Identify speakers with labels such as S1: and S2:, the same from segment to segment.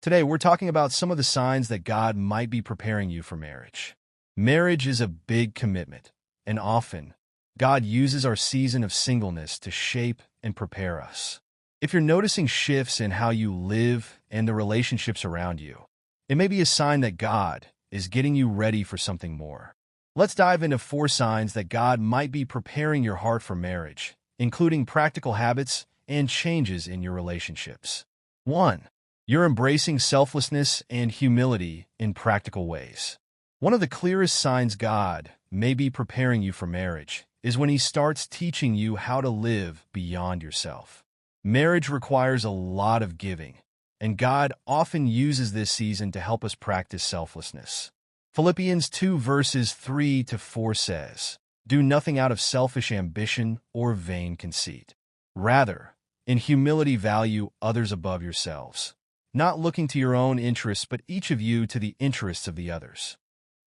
S1: Today, we're talking about some of the signs that God might be preparing you for marriage. Marriage is a big commitment, and often, God uses our season of singleness to shape and prepare us. If you're noticing shifts in how you live and the relationships around you, it may be a sign that God is getting you ready for something more. Let's dive into 4 signs that God might be preparing your heart for marriage, including practical habits and changes in your relationships. 1. You're embracing selflessness and humility in practical ways. One of the clearest signs God may be preparing you for marriage is when He starts teaching you how to live beyond yourself. Marriage requires a lot of giving, and God often uses this season to help us practice selflessness. Philippians 2 verses 3 to 4 says, "Do nothing out of selfish ambition or vain conceit. Rather, in humility value others above yourselves, not looking to your own interests but each of you to the interests of the others."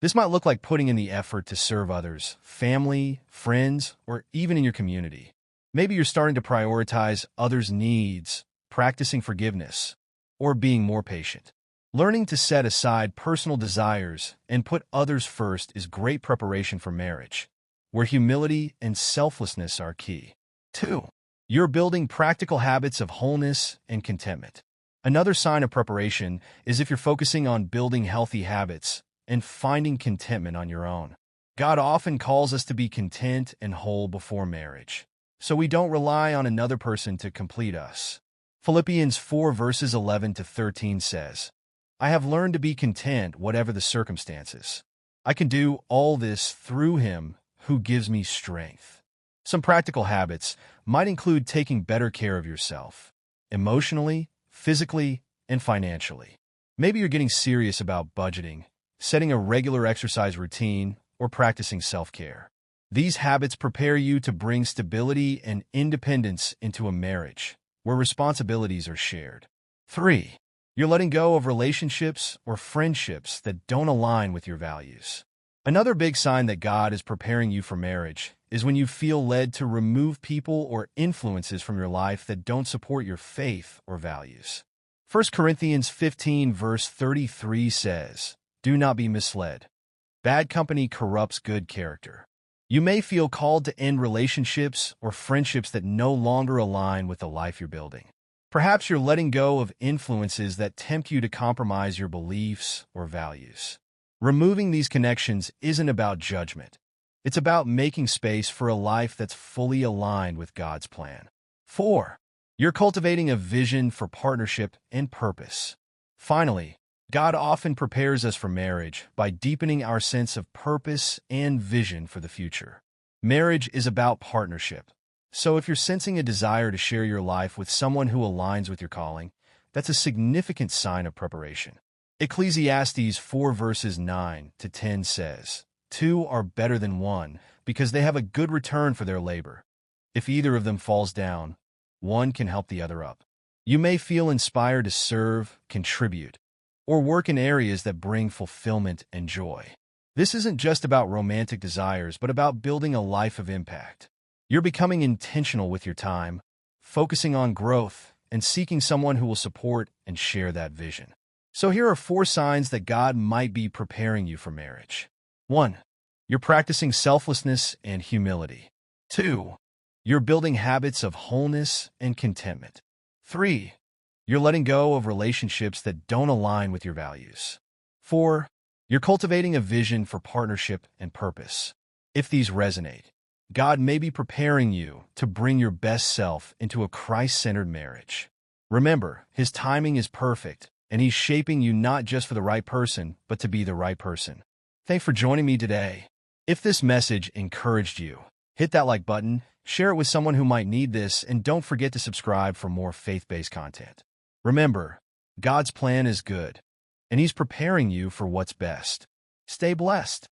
S1: This might look like putting in the effort to serve others, family, friends, or even in your community. Maybe you're starting to prioritize others' needs, practicing forgiveness, or being more patient. Learning to set aside personal desires and put others first is great preparation for marriage, where humility and selflessness are key. 2. You're building practical habits of wholeness and contentment. Another sign of preparation is if you're focusing on building healthy habits and finding contentment on your own. God often calls us to be content and whole before marriage, so we don't rely on another person to complete us. Philippians 4 verses 11 to 13 says, "I have learned to be content whatever the circumstances. I can do all this through Him who gives me strength." Some practical habits might include taking better care of yourself, emotionally, physically, and financially. Maybe you're getting serious about budgeting, setting a regular exercise routine, or practicing self-care. These habits prepare you to bring stability and independence into a marriage where responsibilities are shared. 3. You're letting go of relationships or friendships that don't align with your values. Another big sign that God is preparing you for marriage is when you feel led to remove people or influences from your life that don't support your faith or values. 1 Corinthians 15 verse 33 says, "Do not be misled. Bad company corrupts good character." You may feel called to end relationships or friendships that no longer align with the life you're building. Perhaps you're letting go of influences that tempt you to compromise your beliefs or values. Removing these connections isn't about judgment. It's about making space for a life that's fully aligned with God's plan. 4. You're cultivating a vision for partnership and purpose. Finally, God often prepares us for marriage by deepening our sense of purpose and vision for the future. Marriage is about partnership. So if you're sensing a desire to share your life with someone who aligns with your calling, that's a significant sign of preparation. Ecclesiastes 4 verses 9 to 10 says, "Two are better than one because they have a good return for their labor. If either of them falls down, one can help the other up." You may feel inspired to serve, contribute, or work in areas that bring fulfillment and joy. This isn't just about romantic desires, but about building a life of impact. You're becoming intentional with your time, focusing on growth, and seeking someone who will support and share that vision. So here are 4 signs that God might be preparing you for marriage. 1. You're practicing selflessness and humility. 2. You're building habits of wholeness and contentment. 3. You're letting go of relationships that don't align with your values. 4. You're cultivating a vision for partnership and purpose. If these resonate, God may be preparing you to bring your best self into a Christ-centered marriage. Remember, His timing is perfect, and He's shaping you not just for the right person, but to be the right person. Thanks for joining me today. If this message encouraged you, hit that like button, share it with someone who might need this, and don't forget to subscribe for more faith-based content. Remember, God's plan is good, and He's preparing you for what's best. Stay blessed.